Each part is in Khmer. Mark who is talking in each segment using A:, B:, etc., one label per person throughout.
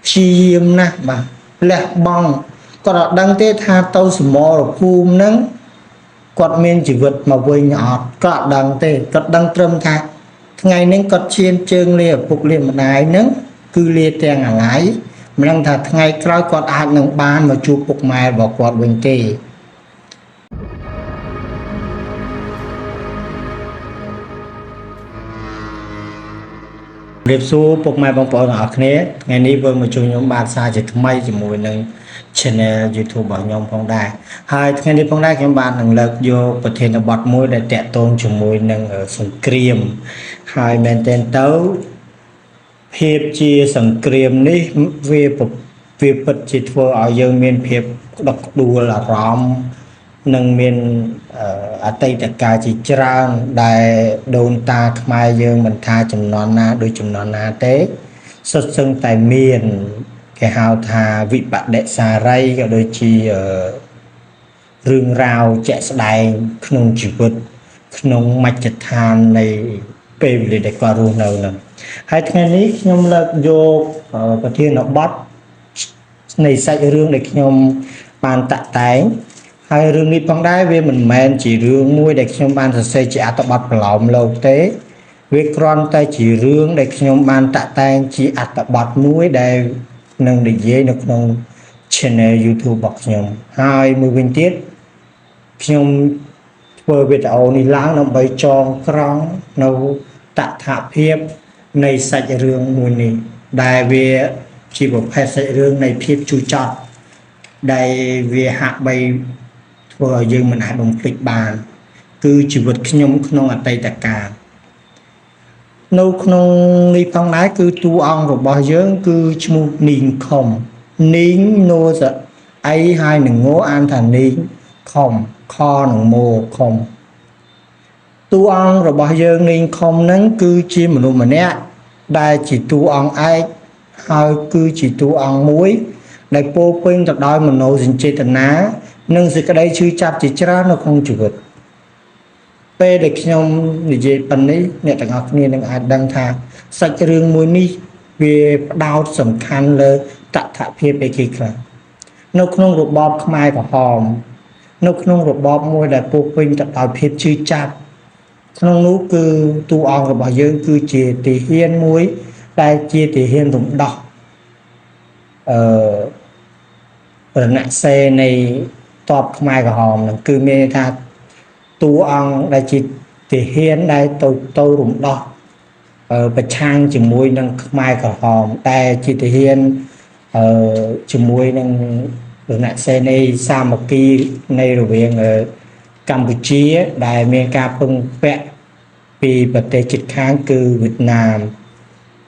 A: ព្យាយាមណាស់បាទលះបង់គាត់អត់ដឹងទេថាទៅសមរភូមិហ្នឹងគាត់មានជីវិតមកវិញអត់គាត់អត់ដឹងទេគាត់ដឹងត្រឹមថាថ្ងៃនេះគាត់ឈានជើងលាឪពុកលាម្ដាយហ្នឹងគឺលាទាំងអាឡ័យមិនដឹងថាថ្ងៃក្រោយគាត់អាចនឹងបានមកជួបពុកម៉ែរបស់គាត់វិញទេរៀបសួរពុកម៉ែបងប្អូនទាំងអស់គ្នាថ្ងៃនេះវិលមកជួបខ្ញុំបានសារជាថ្មីជាមួយនឹង Channel YouTube របស់ខ្ញុំផងដែរហើយថ្ងៃនេះផងដែរខ្ញុំបាននឹងលើកយកប្រធានបទមួយដែលតាក់ទងជាមួយនឹងសង្គ្រាមហើយមែនទែនទៅភាពជាសង្គ្រាមនេះវាពិតជាធ្វើឲ្យយើងមានភាពក្តុកក្តួលអារម្មណ៍និងមានអតីតកាលជាច្រើនដែលដូនតាខ្មែរយើងមិនថាចំនួនណាដូចចំនួនណាទេសុទ្ធសឹងតែមានគេហៅថាវិបដិសារីក៏ដូចជារឿងរ៉ាវជាក់ស្ដែងក្នុងជីវិតក្នុងមជ្ឈដ្ឋាននៃពេលវេលាដែលគាត់រស់នៅហ្នឹងហើយថ្ងៃនេះខ្ញុំលើកយកប្រធានបទនៃសាច់រឿងដែលខ្ញុំបានតាក់តែងហើយរឿងនេះផងដែរវាមិនមែនជារឿងមួយដែលខ្ញុំបានសរសេរជាអត្ថបទប្រឡោមលោកទេវាគ្រាន់តែជារឿងដែលខ្ញុំបានតាក់តែងជាអត្ថបទមួយដែលនឹងនិយាយនៅក្នុង Channel YouTube របស់ខ្ញុំហើយមួយវិញទៀតខ្ញុំធ្វើវីដេអូនេះឡើងដើម្បីចងក្រងនៅតថភាពនៃសាច់រឿងមួយនេះដែលវាជាប្រភេទសាច់រឿងនៃភាពជូរចត់ដែលវាហាក់បីធ្វើឲ្យយើងមិនអាចបំភ្លេចបានគឺជីវិតខ្ញុំក្នុងអតីតកាលនៅក្នុងនេះផងដែរគឺតួអង្គរបស់យើងគឺឈ្មោះនីងខុមនីងណូសអីហើយនឹងងអានថានីងខុមខនឹងម៉ូខុមតួអង្គរបស់យើងនីងខុមហ្នឹងគឺជាមនុស្សម្នាក់ដែលជាតួអង្គឯកហើយគឺជាតួអង្គមួយដែលពោពេញទៅដោយមនោសញ្ចេតនានិងសេចក្តីឈឺចាប់ជាច្រើននៅក្នុងជីវិតពេលដែលខ្ញុំនិយាយប៉ុណ្នេះអ្នកទាំងអស់គ្នានឹងអាចដឹងថាសាច់រឿងមួយនេះវាផ្ដោតសំខាន់លើតថភាពឯគេខ្លះនៅក្នុងរបបខ្មែរក្រហមនៅក្នុងរបបមួយដែលពោពេញទៅដោយភាពឈឺចាប់ក្នុងនោះគឺតួអង្គរបស់យើងគឺជាទាហានមួយដែលជាទាហានរំដោះរណសេរីនៃតបខ្មែរក្រហមនឹងគឺមានថាតួអង្គដែលជាទាហានដែលទៅរំដោះប្រឆាំងជាមួយនឹងខ្មែរក្រហមតែជាទាហានជាមួយនឹងរណសេរីសាមគ្គីនៃរវាងកម្ពុជាដែលមានការពឹងពាក់ពីប្រទេសជិតខាងគឺវៀតណាម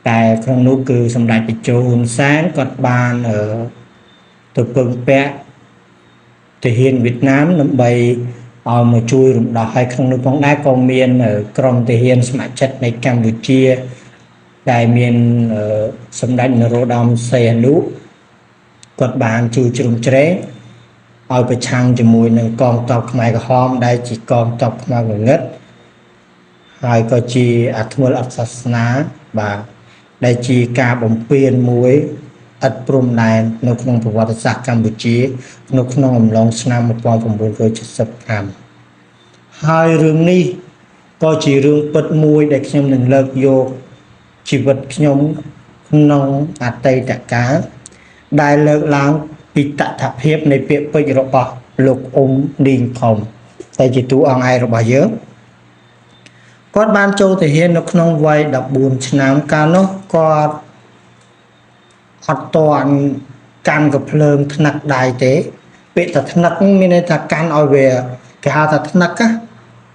A: តែក្នុងនោះគឺសម្ដេចតេជោហ៊ុនសែនគាត់បានទៅពឹងពាក់ទាហានវៀតណាមដើម្បីឲ្យមកជួយរំដោះហើយក្នុងនោះផងដែរក៏មានក្រុមទាហានស្ម័គ្រចិត្តនៃកម្ពុជាដែលមានសម្ដេចនរោត្តមសីហនុគាត់បានជួយជ្រោមជ្រែងឲ្យប្រឆាំងជាមួយនឹងកងទ័ពខ្មែរក្រហមដែលជាកងទ័ពខ្មៅងងឹតហើយក៏ជាអធិមលអត់សាសនាបាទដែលជាការបំពេញមួយឥតព្រំដែននៅក្នុងប្រវត្តិសាស្ត្រកម្ពុជានៅក្នុងអំឡុងឆ្នាំ1975ហើយរឿងនេះក៏ជារឿងពិតមួយដែលខ្ញុំនឹងលើកយកជីវិតខ្ញុំក្នុងអតីតកាលដែលលើកឡើងពីតថភាពនៃពាក្យពេចន៍របស់លោកអ៊ុំនីងខុមតែជាតួអង្គឯករបស់យើងគាត់បានចូលទាហាននៅក្នុងវ័យ14ឆ្នាំកាលនោះគាត់អត់តន់កាន់កភ្លើងថ្នឹកដៃទេពាក្យថាថ្នឹកមានន័យថាកាន់ឲ្យវាគេហៅថាថ្នឹក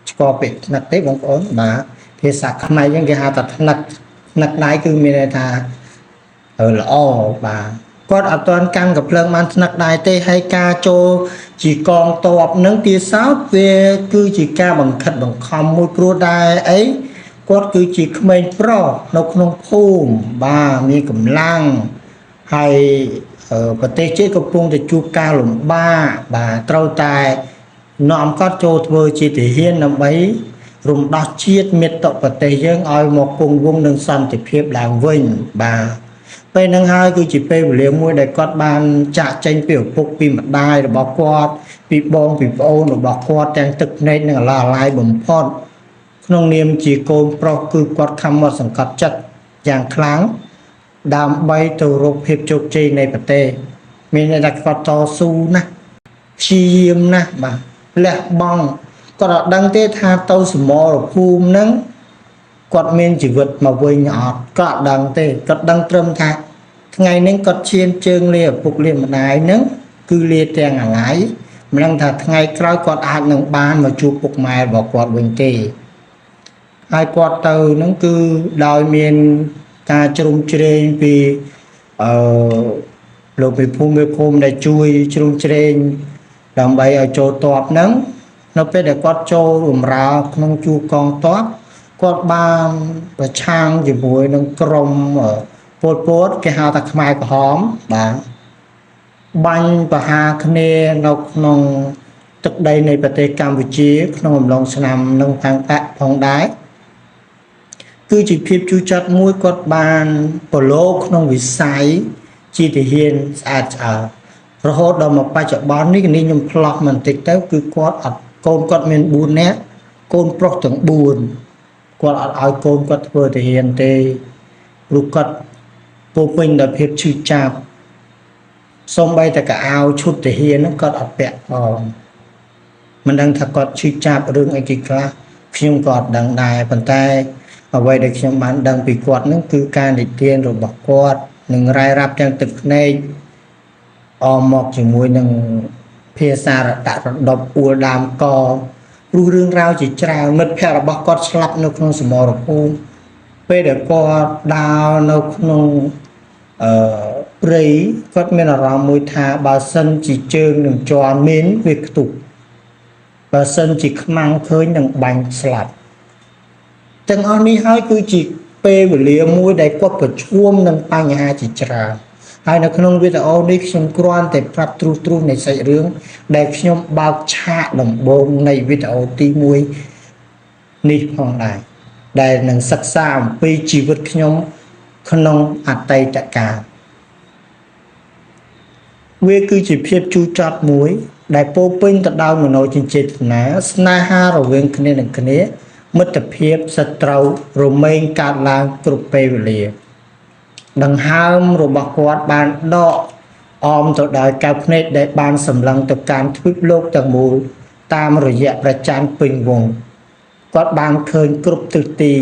A: ស្គាល់ពាក្យថ្នឹកទេបងប្អូនបាទភាសាខ្មែរយើងគេហៅថាថ្នឹកដៃគឺមានន័យថាល្អបាទគាត់អត់តន់កាន់កភ្លើងបានថ្នឹកដៃទេហើយការចូលជាកងទ័ពនឹងទាសោតវាគឺជាការបង្ខិតបង្ខំមួយព្រោះដែរអីគាត់គឺជាក្មេងប្រុសនៅក្នុងភូមិបាទមានកម្លាំងហើយប្រទេសជាតិកំពុងតែជួបការលំបាកបាទត្រូវតែនាំគាត់ចូលធ្វើជាទាហានដើម្បីរំដោះជាតិមាតុប្រទេសយើងឲ្យមកគង់វង្សនឹងសន្តិភាពឡើងវិញបាទ ពេលហ្នឹងហើយគឺជាពេលវេលាមួយដែលគាត់បានចាក់ចែងពីឪពុកពីម្ដាយរបស់គាត់ពីបងពីប្អូនរបស់គាត់ទាំងទឹកភ្នែកនិងអាឡោះអាឡាយបំផុតក្នុងនាមជាកូនប្រុសគឺគាត់ខំមកសង្កត់ចិត្តយ៉ាងខ្លាំងដើម្បីទៅរកភាពជោគជ័យនៃប្រទេសមានន័យថាគាត់តស៊ូណាស់ព្យាយាមណាស់បាទលះបង់គាត់អត់ដឹងទេថាទៅសមរភូមិហ្នឹងគាត់មានជីវិតមកវិញអត់ក៏អត់ដឹងទេគាត់ដឹងត្រឹមថាថ្ងៃនេះគាត់ឈានជើងលាឪពុកលាម្ដាយហ្នឹងគឺលាទាំងអាឡ័យមិនដឹងថាថ្ងៃក្រោយគាត់អាចនឹងបានមកជួបពុកម៉ែរបស់គាត់វិញទេហើយគាត់ទៅហ្នឹងគឺដោយមានការជ្រុំជ្រែងពីលោកពីភូមិមេភូមិដែលជួយជ្រុំជ្រែងដើម្បីឲ្យចូលតបហ្នឹងនៅពេលដែលគាត់ចូលបម្រើក្នុងជួរកងទ័ពគាត់បានប្រឆាំងជាមួយនឹងក្រុមពលពតគេហៅថាខ្មែរក្រហមបាទបាញ់ប្រហារគ្នានៅក្នុងទឹកដីនៃប្រទេសកម្ពុជាក្នុងអំឡុងឆ្នាំនឹងផងដែរគឺជាភាពជូរចត់មួយគាត់បានប្រឡូកក្នុងវិស័យជាទាហានស្អាតឆ្អើររហូតដល់មកបច្ចុប្បន្ននេះខ្ញុំផ្លោះបន្តិចទៅគឺគាត់អត់កូនគាត់មាន4នាក់កូនប្រុសទាំង4គាត់អត់ឲ្យកូនគាត់ធ្វើទាហានទេព្រោះគាត់ពោពេញដោយភាពឈឺចាប់សូម្បីតែកៅអៅឈុតទាហានហ្នឹងគាត់អត់ពាក់ផងមិនដឹងថាគាត់ឈឺចាប់រឿងអីគេខ្លះខ្ញុំក៏អត់ដឹងដែរប៉ុន្តែអ្វីដែលខ្ញុំបានដឹងពីគាត់ហ្នឹងគឺការនិទានរបស់គាត់នឹងរាយរាប់ទាំងទឹកភ្នែកអមមកជាមួយនឹងភាសារតរដប់អួលដើមកព្រោះរឿងរ៉ាវជាច្រើនមិត្តភ័ក្តិរបស់គាត់ស្លាប់នៅក្នុងសមរភូមិពេលដែលគាត់ដើរនៅក្នុងព្រៃគាត់មានអារម្មណ៍មួយថាបើសិនជាជើងនឹងជន់មានវាខ្ទុះបើសិនជាខ្មាំងឃើញនឹងបាញ់ស្លាប់ទាំងអស់នេះហើយគឺជាពេលវេលាមួយដែលគាត់ប្រឈមនឹងបញ្ហាជាច្រើនហើយនៅក្នុងវីដេអូនេះខ្ញុំគ្រាន់តែប្រាប់ទ្រុសនៃសាច់រឿងដែលខ្ញុំបើកឆាកដំបូងនៃវីដេអូទី1នេះផងដែរដែលនឹងសិក្សាអំពីជីវិតខ្ញុំក្នុងអតីតកាលវាគឺជាភាពជូរចត់មួយដែលពោពេញទៅដោយមនោសញ្ចេតនាស្នេហារវាងគ្នានឹងគ្នាមិត្តភាពសត្រូវរមែងកើតឡើងគ្រប់ពេលវេលាដង្ហើមរបស់គាត់បានដកអមទៅដោយកែវភ្នែកដែលបានសម្លឹងទៅកាន់ទ្វីបលោកទាំងមូលតាមរយៈប្រច័ណ្ឌពេញវងគាត់បានឃើញគ្រប់ទិសទី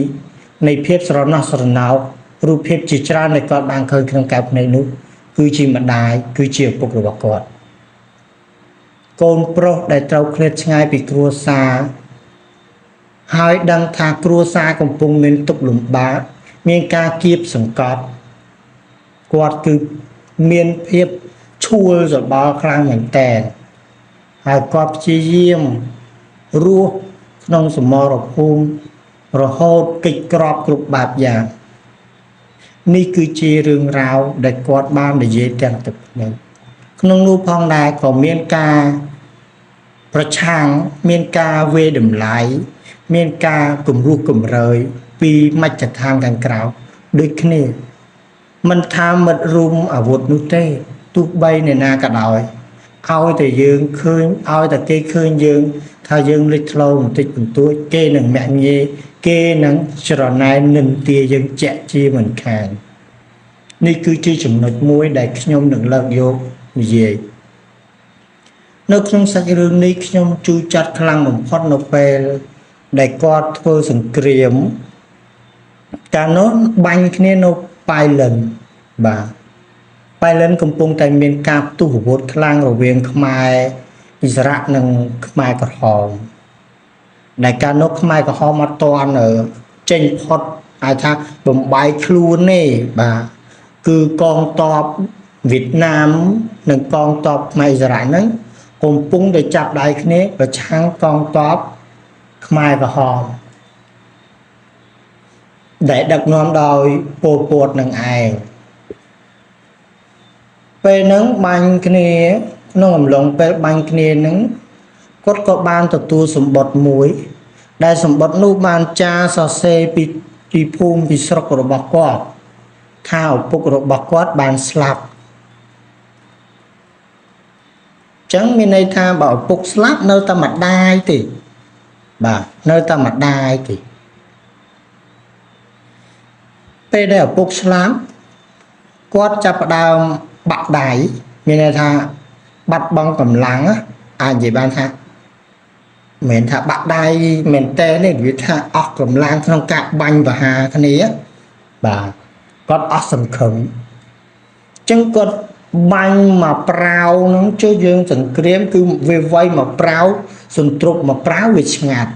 A: នៃភាពស្រណោះស្រណោករូបភាពជាច្រើនដែលគាត់បានឃើញក្នុងកែវភ្នែកនោះគឺជាម្ដាយគឺជាឪពុករបស់គាត់កូនប្រុសដែលត្រូវឃ្លាតឆ្ងាយពីគ្រួសារហើយដឹងថាគ្រួសារកំពុងមានទុក្ខលំបាកមានការគៀបសង្កត់គាត់គឺមានភាពឈួលច្បល់ខ្លាំងមែនតើហើយគាត់ព្យាយាមរស់ក្នុងសមរភូមិរហូតកិច្ចក្របគ្រប់បែបយ៉ាងនេះគឺជារឿងរ៉ាវដែលគាត់បាននិយាយទាំងទឹកនេះក្នុងនោះផងដែរក៏មានការប្រឆាំងមានការវេតម្លៃមានការគំរោះគំរើយពីមជ្ឈដ្ឋានខាងក្រៅដូចគ្នាមិនថាមិត្តរួមអាវុធនោះទេទោះបីអ្នកណាក៏ដោយឲ្យតែយើងឃើញឲ្យតែគេឃើញយើងថាយើងលេចធ្លោបន្តិចបន្តួចគេនឹងមាក់ងាយគេនឹងច្រណែននិន្ទាយើងជាក់ជាមិនខាននេះគឺជាចំណុចមួយដែលខ្ញុំនឹងលើកយកនិយាយនៅក្នុងសាច់រឿងនេះខ្ញុំជូរចត់ខ្លាំងបំផុតនៅពេលដែលគាត់ធ្វើសង្គ្រាមកាលនោះបាញ់គ្នានៅប៉ៃលិនបាទប៉ៃលិនកំពុងតែមានការផ្ទុះអាវុធខ្លាំងរវាងខ្មែរអ៊ីស្រាអែលនិងខ្មែរក្រហមដែលកាលនោះខ្មែរក្រហមអត់ទាន់ចេញផុតអាចថាបំបាយខ្លួនទេបាទគឺកងទ័ពវៀតណាមនិងកងទ័ពខ្មែរអ៊ីស្រាអែលហ្នឹងកំពុងតែចាប់ដៃគ្នាប្រឆាំងកងទ័ពខ្មែរក្រហមដែលដឹកនាំដោយពលពតនឹងឯងពេលហ្នឹងបាញ់គ្នាក្នុងអំឡុងពេលបាញ់គ្នាហ្នឹងគាត់ក៏បានទទួលសម្បត្តិមួយដែលសម្បត្តិនោះបានចារសរសេរពីភូមិពីស្រុករបស់គាត់ ថាឪពុករបស់គាត់បានស្លាប់ចឹងមានន័យថាបើឪពុកស្លាប់នៅតែម្ដាយទេបាទនៅតែម្ដាយទេពេលដែលឪពុកស្លាប់គាត់ចាប់ផ្ដើមបាក់ដៃមានន័យថាបាត់បង់កម្លាំងអាចនិយាយបានថាមិនថាបាក់ដៃមែនតើនេះវាថាអស់កម្លាំងក្នុងការបាញ់បហាគ្នាបាទគាត់អស់សង្ឃឹមចឹងគាត់បាញ់មកប្រាវហ្នឹងជួយយើងសង្គ្រាមគឺវាវាយមកប្រាវសន្ទ្រុបមកប្រាវវាឆ្ងាត់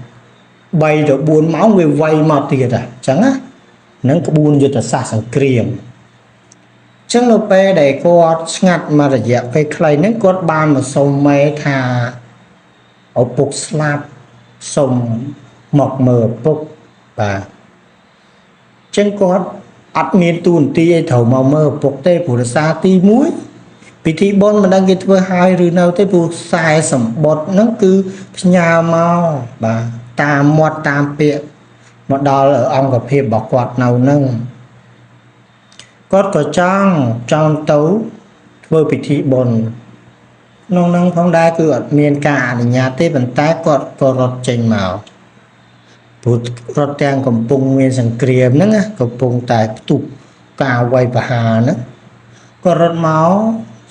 A: 3ទៅ4ម៉ោងវាវាយមកទៀតអញ្ចឹងណានឹងក្បួនយុទ្ធសាស្ត្រសង្គ្រាមចឹងនៅពេលដែលគាត់ស្ងាត់មករយៈពេលខ្លីហ្នឹងគាត់បានមកសុំមេថាឪពុកស្លាប់សុំមកមើលឪពុកបាទចឹងគាត់អត់មានទូនទីឲ្យត្រូវមកមើលឪពុកទេព្រោះរសារទី1ពិធីបុណ្យមិនដឹងគេធ្វើហើយឬនៅទេព្រោះខ្សែសម្បត្តិហ្នឹងគឺផ្ញើមកបាទតាមមាត់តាមពាក្យមកដល់អង្គភាពរបស់គាត់នៅហ្នឹងគាត់ក៏ចង់ទៅធ្វើពិធីបុណ្យក្នុងហ្នឹងផងដែរគឺអត់មានការអនុញ្ញាតទេប៉ុន្តែគាត់ក៏រត់ចេញមកព្រោះរត់ទាំងកំពុងមានសង្គ្រាមហ្នឹងកំពុងតែផ្ទុះការវាយប្រហារហ្នឹងក៏រត់មក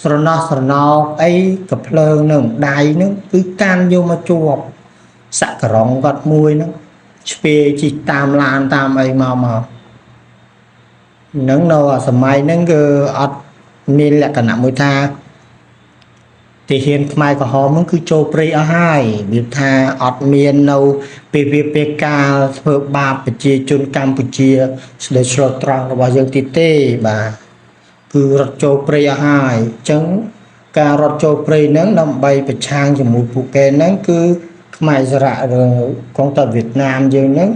A: ស្រណោះស្រណោកអីកភ្លើងនឹងដៃហ្នឹងគឺកាន់យកមកជាប់សក្ករងគាត់មួយហ្នឹងឆ្ពេជីតាមឡានតាមអីមកហ្នឹងនៅសម័យហ្នឹងគឺអត់មានលក្ខណៈមួយថាទាហានខ្មែរក្រហមហ្នឹងគឺចូលព្រៃអស់ហើយវាថាអត់មាននៅពេលការធ្វើបាបប្រជាជនកម្ពុជាស្ដីឆ្លោះត្រង់របស់យើងទីទេបាទគឺរត់ចូលព្រៃអស់ហើយអញ្ចឹងការរត់ចូលព្រៃហ្នឹងដើម្បីប្រឆាំងជាមួយពួកគេហ្នឹងគឺខ្មែរសារៈរឿងកងទ័ពវៀតណាមយើងហ្នឹង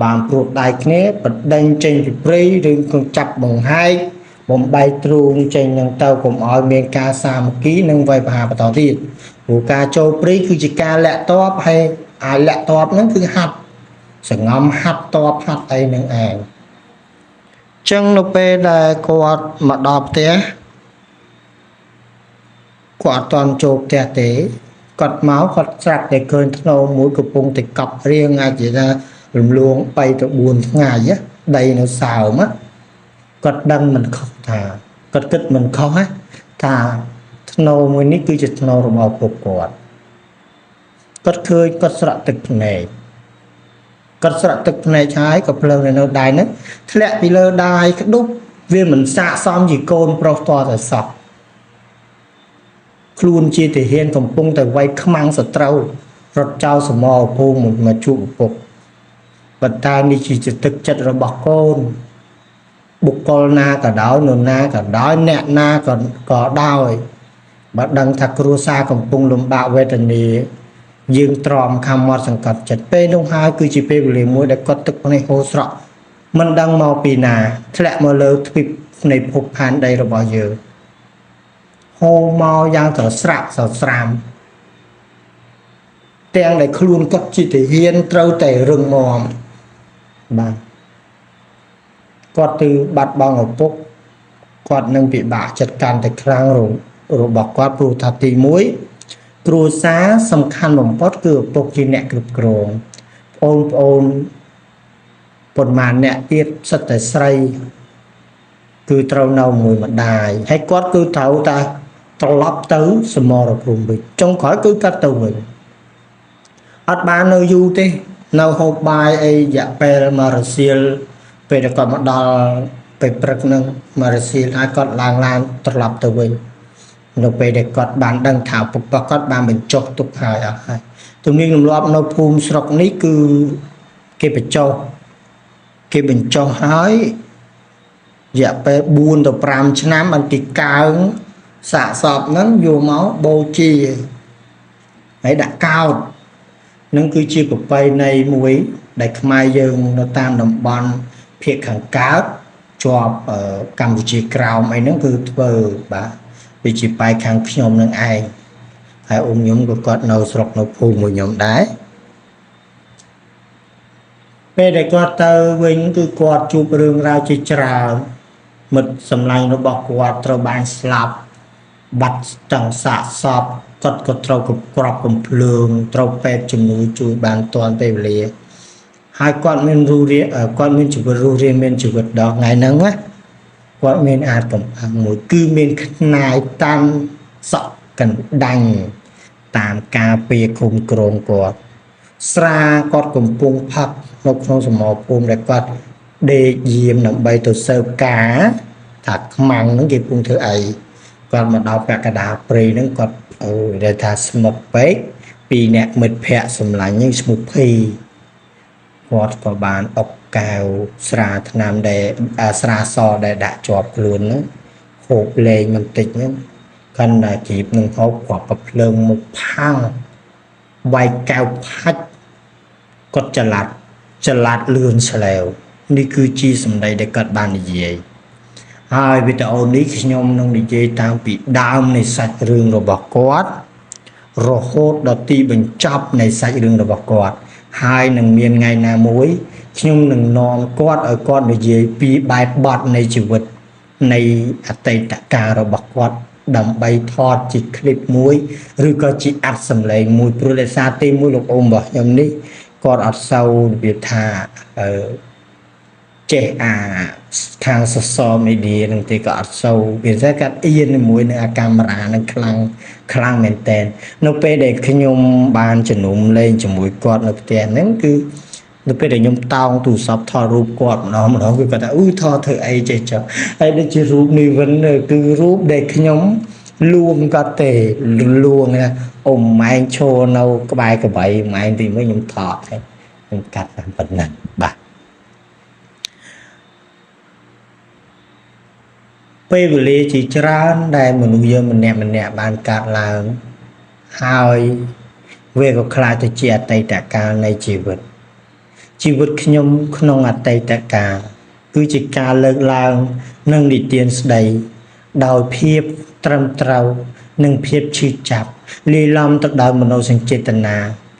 A: បានព្រួតដៃគ្នាបដិញចេញពីព្រៃឬក៏ចាប់បង្ហាយបំបីទ្រូងចេញនឹងទៅកុំឲ្យមានការសាមគ្គីនិងវាយប្រហារបន្តទៀតព្រោះការចូលព្រៃគឺជាការលាក់តបហើយអាលាក់តបហ្នឹងគឺហាត់សង្ងំហាត់តបហាត់អីនឹងឯងចឹងនៅពេលដែលគាត់មកដល់ផ្ទះគាត់អត់តន់ចូលផ្ទះទេគាត់មកគាត់ស្រាប់តែឃើញធ្នូមួយកំពុងតែកប់រៀងអាចនិយាយថារំលង3ទៅ4ថ្ងៃដីនៅសើមគាត់ដឹងមិនខុសថាគាត់គិតមិនខុសថាធ្នូមួយនេះគឺជាធ្នូរបស់ពុកគាត់ឃើញគាត់ស្រក់ទឹកភ្នែកគាត់ស្រក់ទឹកភ្នែកហើយក៏ភ្លើងនៅដៃហ្នឹងធ្លាក់ពីលើដៃក្ដុបវាមិនស័កសមជាកូនប្រុសតតែសោះខ្លួនជាទាហានកំពុងតែវាយខ្មាំងសត្រូវរត់ចោលសមរភូមិមកជួបឪពុកប៉ុន្តែនេះជាទឹកចិត្តរបស់កូនបុគ្គលណាក៏ដោយនរណាក៏ដោយអ្នកណាក៏ដោយបើដឹងថាគ្រួសារកំពុងលំបាកវេទនាយើងទ្រាំខំមាត់សង្កត់ចិត្តពេលនោះហើយគឺជាពេលវេលាមួយដែលគាត់ទឹកភ្នែកហូរស្រក់មិនដឹងមកពីណាធ្លាក់មកលើទ្វីបនៃភពផែនដីរបស់យើងហូរមកយ៉ាងត្រស្រាក់ស្រស្រាមទាំងដែលខ្លួនគាត់ជាទាហានត្រូវតែរឹងមាំបាទគាត់ទៅបាត់បង់ឪពុកគាត់នឹងពិបាកចិត្តកាន់តែខ្លាំងរបស់គាត់ព្រោះថាទី1គ្រួសារសំខាន់បំផុតគឺឪពុកជាអ្នកគ្រប់គ្រងបងប្អូនប៉ុន្មានអ្នកទៀតសិតតែស្រីគឺត្រូវនៅមួយម្ដាយហើយគាត់គឺត្រូវតែត្រឡប់ទៅសមរភូមិវិញចុងក្រោយគឺកាត់ទៅវិញអត់បាននៅយូរទេនៅហូបបាយអីរយៈពេលមករសៀលពេលដែលគាត់មកដល់ពេលព្រឹកនឹងមករសៀលហើយគាត់ឡើងឡានត្រឡប់ទៅវិញនៅពេលដែលគាត់បានដឹងថាពុកគាត់បានបញ្ចុះទុកហើយអស់ហើយទំនៀមទម្លាប់នៅភូមិស្រុកនេះគឺគេបញ្ចុះហើយរយៈពេល4ទៅ5ឆ្នាំបានគេកើងសាកសពហ្នឹងយកមកបូជាហើយដាក់កោដ្ឋនឹងគឺជាប្រពៃណីមួយដែលខ្មែរយើងនៅតាមតំបន់ភាគខាងកើតជាប់កម្ពុជាក្រោមអីហ្នឹងគឺធ្វើបាទវាជាបែកខាងខ្ញុំនឹងឯងហើយអ៊ំខ្ញុំក៏គាត់នៅស្រុកនៅភូមិមួយខ្ញុំដែរពេលដែលគាត់ទៅវិញគឺគាត់ជួបរឿងរ៉ាវជាច្រើន មិត្តសម្លាញ់របស់គាត់ត្រូវបានស្លាប់បាត់ទាំងសាកសពគាត់ក៏ត្រូវក្របកំភ្លើងត្រូវពេទ្យជំនួយជួយបានទាន់ពេលវេលាហើយគាត់មានរស់រានគាត់មានជីវិតរស់រានមានជីវិតដល់ថ្ងៃហ្នឹងណាគាត់មានអាចកំផាំងមួយគឺមានខ្នាយតាន់សក់កណ្ដាញ់តាមការពារគុំក្រងគាត់ស្រាគាត់កំពុងផឹកនៅក្នុងសមរភូមិដែលគាត់ដេកយាមដើម្បីទៅសើបការថាខ្មាំងហ្នឹងគេពងធ្វើអីគាត់មកដល់ពាក់កណ្ដាលព្រៃហ្នឹងគាត់ដែលថាស្មុកពេកពីអ្នកមិត្តភ័ក្តិសម្លាញ់ហ្នឹងឈ្មោះភីគាត់ក៏បានអុកកែវស្រាថ្នាំដែលស្រាសដែលដាក់ជាប់ខ្លួនហ្នឹងហូបលេងបន្តិចហ្នឹងកាន់តែជីបនឹងហូបគាត់ក៏ភ្លើងមុខផាំងវាយកែវផាច់គាត់ចល័តលឿនឆ្លែវនេះគឺជាសម្ដីដែលគាត់បាននិយាយហើយវីដេអូនេះខ្ញុំនឹងនិយាយតាំងពីដើមនៃសាច់រឿងរបស់គាត់រហូតដល់ទីបញ្ចប់នៃសាច់រឿងរបស់គាត់ហើយនឹងមានថ្ងៃណាមួយខ្ញុំនឹងនាំគាត់ឲ្យគាត់និយាយពីបែបបទនៃជីវិតនៃអតីតកាលរបស់គាត់ដើម្បីថតជាคลิปមួយឬក៏ជាអត្ថសម្លេងមួយព្រោះដោយសារទីមួយលោកអ៊ំរបស់ខ្ញុំនេះគាត់អត់សូវនិយាយថាចេះខាងsocial media នឹងទេក៏អត់សូវវាថាគាត់អៀនជាមួយនឹងកាមេរ៉ានឹងខ្លាំងមែនតើនៅពេលដែលខ្ញុំបានជំនុំលេងជាមួយគាត់នៅផ្ទះហ្នឹងគឺនៅពេលដែលខ្ញុំតោងទូរស័ព្ទថតរូបគាត់ម្ដងគឺគាត់ថាថតធ្វើអីចេះចុះហើយដូចជារូបនេះវិញគឺរូបដែលខ្ញុំលួងគាត់ទេលួងណាអ៊ំម៉ែងឈរនៅក្បែរកបីម៉ែងទីមួយខ្ញុំថតហើយខ្ញុំកាត់តាមប៉ុណ្ណឹងបាទពេលវេលាជាច្រើនដែលមនុស្សយើងម្នាក់បានកាត់ឡើងហើយវាក៏ខ្លាចទៅជាអតីតកាលនៃជីវិតខ្ញុំក្នុងអតីតកាលគឺជាការលើកឡើងនឹងនិទានស្ដីដោយភាពត្រឹមត្រូវនិងភាពឈឺចាប់លាយឡំទៅដោយមនោសញ្ចេតនា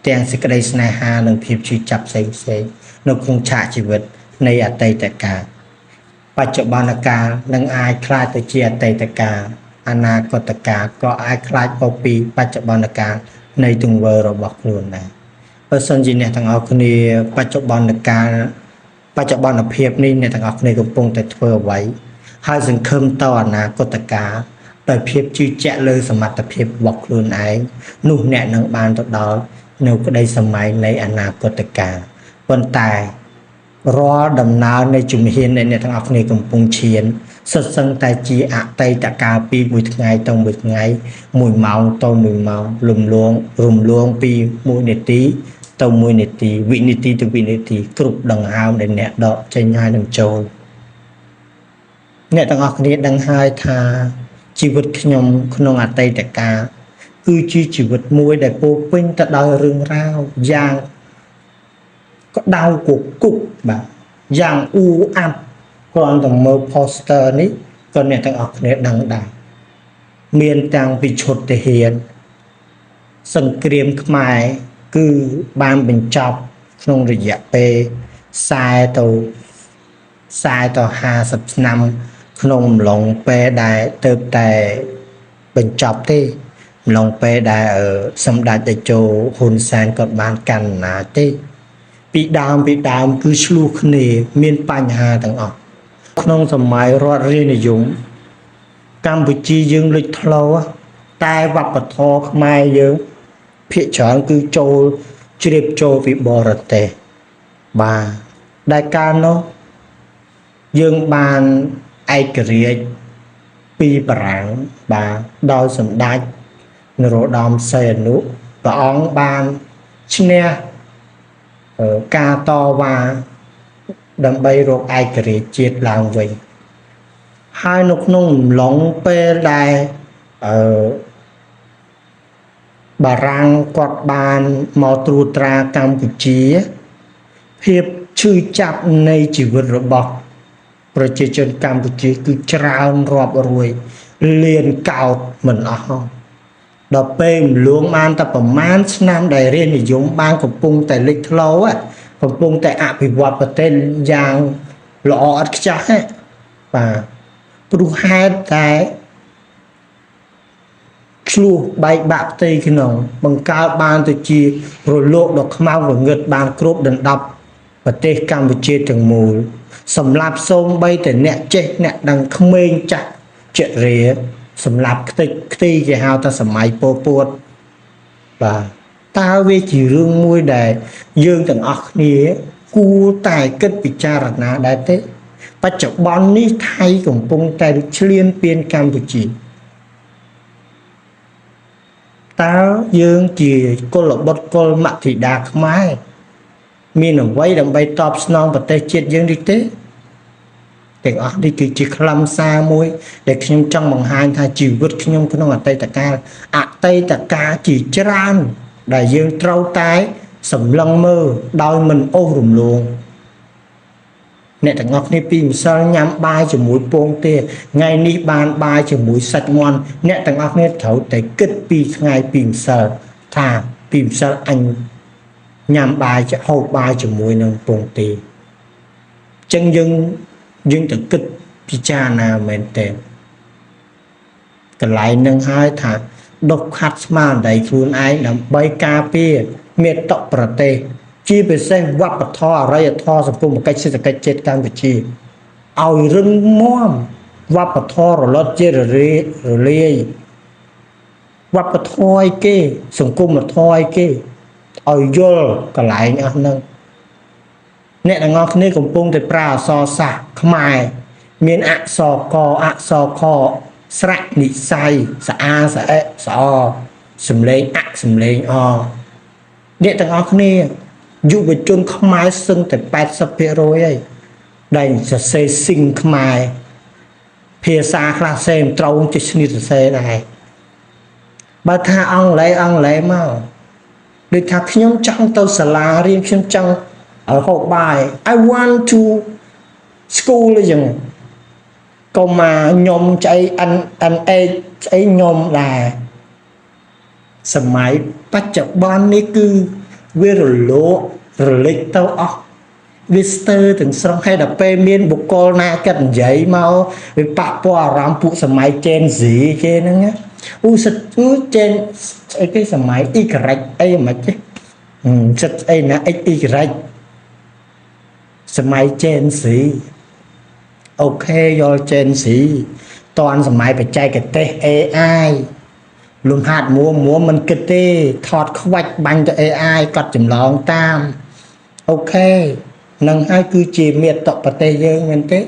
A: ទាំងសេចក្តីស្នេហានិងភាពឈឺចាប់ផ្សេងនៅក្នុងឆាកជីវិតនៃអតីតកាលបច្ចុប្បន្នកាលនឹងអាចខ្លាចទៅជាអតីតកាលអនាគតកាលក៏អាចខ្លាចទៅពីបច្ចុប្បន្នកាលនៃទង្វើរបស់ខ្លួនដែរបើសិនជាអ្នកទាំងអស់គ្នាបច្ចុប្បន្នភាពនេះអ្នកទាំងអស់គ្នាកំពុងតែធ្វើអ្វីហើយសង្ឃឹមតអនាគតកាលដោយភាពជឿជាក់លើសមត្ថភាពរបស់ខ្លួនឯងនោះអ្នកនឹងបានទៅដល់នៅក្តីសម័យនៃអនាគតកាលប៉ុន្តែរាល់ដំណើរនៃជំហានដែលអ្នកទាំងអស់គ្នាកំពុងឈានសុទ្ធសឹងតែជាអតីតកាលពីមួយថ្ងៃទៅមួយថ្ងៃ1ម៉ោងទៅ1ម៉ោងរំលងពី1នាទីទៅ1នាទីវិនាទីទៅវិនាទីគ្រប់ដង្ហើមដែលអ្នកដកចេញហើយនឹងចូលអ្នកទាំងអស់គ្នាដឹងហើយថាជីវិតខ្ញុំក្នុងអតីតកាលគឺជាជីវិតមួយដែលពោរពេញទៅដោយរឿងរ៉ាវយ៉ាងក៏ដៅគគុកបាទយ៉ាងអ៊ូអាប់គ្រាន់តែមើល poster នេះក៏អ្នកទាំងអស់គ្នាដឹងដែរមានតាំងពីឈុតទាហានសង្គ្រាមខ្មែរគឺបានបញ្ចប់ក្នុងរយៈពេល40ទៅ50ឆ្នាំក្នុងអំឡុងពេលដែលទៅតែបញ្ចប់ទេអំឡុងពេលដែលសម្ដេចតេជោហ៊ុនសែនគាត់បានកាន់អំណាចទេពីដើមគឺឆ្លោះគ្នាមានបញ្ហាទាំងអស់ក្នុងសម័យរដ្ឋរាជនិយមកម្ពុជាយើងលេចធ្លោតែវប្បធម៌ខ្មែរយើងភាគច្រើនគឺជ្រាបចូលពីបរទេសបាទដែលកាលនោះយើងបានឯករាជ្យពីបារាំងបាទដោយសម្ដេចនរោត្តមសីហនុព្រះអង្គបានឈ្នះការតវ៉ាដើម្បីរកឯករាជ្យជាតិឡើងវិញហើយនៅក្នុងអំឡុងពេលដែលបារាំងគាត់បានមកត្រួតត្រាកម្ពុជាភាពឈឺចាប់នៃជីវិតរបស់ប្រជាជនកម្ពុជាគឺច្រើនរាប់រយលានកោតមិនអស់ដល់ពេលមលួងបានតែប្រមាណឆ្នាំដែលរាជនិយមបានកំពុងតែលេចធ្លោកំពុងតែអភិវឌ្ឍប្រទេសយ៉ាងល្អឥតខ្ចោះបាទ ព្រោះហេតុតែឆ្លោះបែកបាក់ផ្ទៃក្នុងបង្កើតបានទៅជារលកដ៏ខ្មៅងងឹតបានគ្របដណ្ដប់ប្រទេសកម្ពុជាទាំងមូលសម្រាប់សូម្បីតែអ្នកចេះអ្នកដឹងក្មេងចាស់ចរិយាសម្រាប់ខ្ទេចខ្ទីគេហៅថាសម័យពោពួតបាទតើវាជារឿងមួយដែលយើងទាំងអស់គ្នាគួរតែគិតពិចារណាដែរទេបច្ចុប្បន្ននេះថៃកំពុងតែឈ្លានពានកម្ពុជាតើយើងជាកុលបុត្រកុលមតិដាខ្មែរមានអ្វីដើម្បីតបស្នងប្រទេសជាតិយើងនេះទេទាំងអស់នេះគឺជាខ្លឹមសារមួយដែលខ្ញុំចង់បង្ហាញថាជីវិតខ្ញុំក្នុងអតីតកាលជាច្រើនដែលយើងត្រូវតែសម្លឹងមើលដោយមិនអូសរំលងអ្នកទាំងអស់គ្នាពីម្សិលញ៉ាំបាយជាមួយពងទាថ្ងៃនេះបានបាយជាមួយសាច់មាន់អ្នកទាំងអស់គ្នាត្រូវតែគិតពីថ្ងៃពីម្សិលថាពីម្សិលអញញ៉ាំបាយហូបបាយជាមួយនឹងពងទាអញ្ចឹងយើងទៅគិតពិចារណាមែនតើកន្លែងនឹងហើយថាដុសខាត់ស្មារតីខ្លួនឯងដើម្បីការពារមាតុប្រទេសជាពិសេសវប្បធម៌អរិយធម៌សង្គមគិច្ចសេដ្ឋកិច្ចជាតិកម្ពុជាឲ្យរឹងមាំវប្បធម៌រលត់ជារលាយវប្បធម៌ឯគេសង្គមធម៌ឯគេឲ្យយល់កន្លែងអស់ហ្នឹងអ្នកទាំងអស់គ្នាកំពុងតែប្រើអក្សរសាស្ត្រខ្មែរមានអក្សរកអក្សរខស្រៈនិស័យស្អាស្អិស្អសំឡេងអសំឡេងអអ្នកទាំងអស់គ្នាយុវជនខ្មែរសឹងតែ 80% ហើយដែលសរសេរស៊ីងខ្មែរភាសាខ្លះសេមិនត្រូវជាស្នៀតសរសេរដែរបើថាអង់គ្លេសមកដូចថាខ្ញុំចង់ទៅសាលារៀនខ្ញុំចង់ឲ្យហូបបាយ I want to school អញ្ចឹងកុំមកខ្ញុំចៃ NH ស្អីខ្ញុំដែរសម័យបច្ចុប្បន្ននេះគឺវារលិចទៅអស់វាស្ទើរទាំងស្រុងហើយដល់ពេលមានបុគ្គលណាកាត់និយាយមកវាប៉ះពាល់អារម្មណ៍ពួកសម័យ Gen Z គេហ្នឹងសិតGen ស្អីគេសម័យ Y អីមិនទេសិតអីណា XY សម័យ Gen Z អូខេយល់ Gen Z តនសម័យបច្ចេកទេស AI លំហាត់មួមិនគិតទេថតខ្វាច់បាញ់ទៅ AI កត់ចម្លងតាមអូខេនឹងហើយគឺជាមាតុប្រទេសយើងមែនទេ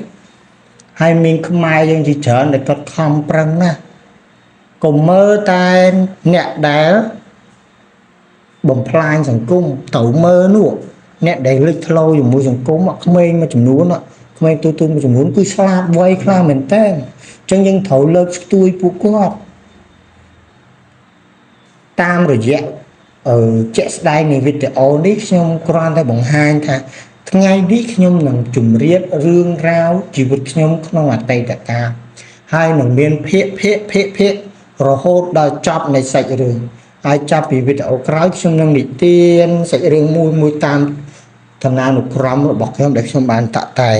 A: ហើយមានខ្មែរយើងជាច្រើនដែលគាត់ខំប្រឹងណាស់កុំមើលតែអ្នកដែលបំផ្លាញសង្គមទៅមើលនោះអ្នកដែលលេចធ្លោជាមួយសង្គមក្មេងមួយចំនួនក្មេងទូមួយចំនួនគឺស្លាប់វ័យខ្លះមែនតើអញ្ចឹងយើងត្រូវលើកស្ទួយពួកគាត់តាមរយៈជាក់ស្ដែងនៃវីដេអូនេះខ្ញុំគ្រាន់តែបង្ហាញថាថ្ងៃនេះខ្ញុំនឹងជម្រាបរឿងរ៉ាវជីវិតខ្ញុំក្នុងអតីតកាលហើយនឹងមានភាគរហូតដល់ចប់នៃសាច់រឿងហើយចាប់ពីវីដេអូក្រោយខ្ញុំនឹងនិទានសាច់រឿងមួយតាមឋានានុក្រមរបស់ខ្ញុំដែលខ្ញុំបានតាក់តែង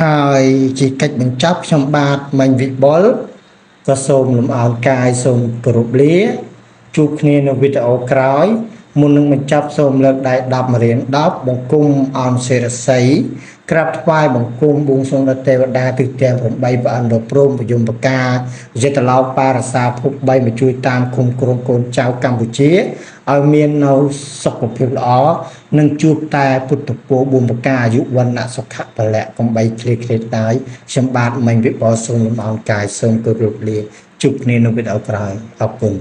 A: ហើយជាកិច្ចបញ្ចប់ខ្ញុំបាទមាញ់វិបុលក៏សូមលំអរកាយសូមគោរពលាជួបគ្នានៅវីដេអូក្រោយមុននឹងបញ្ចប់សូមលើកដៃ10រៀន10បង្គំអនសេរស័យក្រាបថ្វាយបង្គំបួងសួងដល់ទេវតាទិសទាំង8ព្រះអន្តរព្រំប្រយមបកាយតឡោបារសាភព3មកជួយតាមគុំក្រុមកូនចៅកម្ពុជាឲ្យមាននៅសុខភាពល្អនិងជួបតែពុទ្ធពរបុម្បកាអាយុវណ្ណៈសុខៈពលៈកំបីគ្លៀតតាយខ្ញុំបាទមិញវិបុលសូមលំអរកាយសូមគោរពលាជួបគ្នានៅវីដេអូក្រោយអរគុណ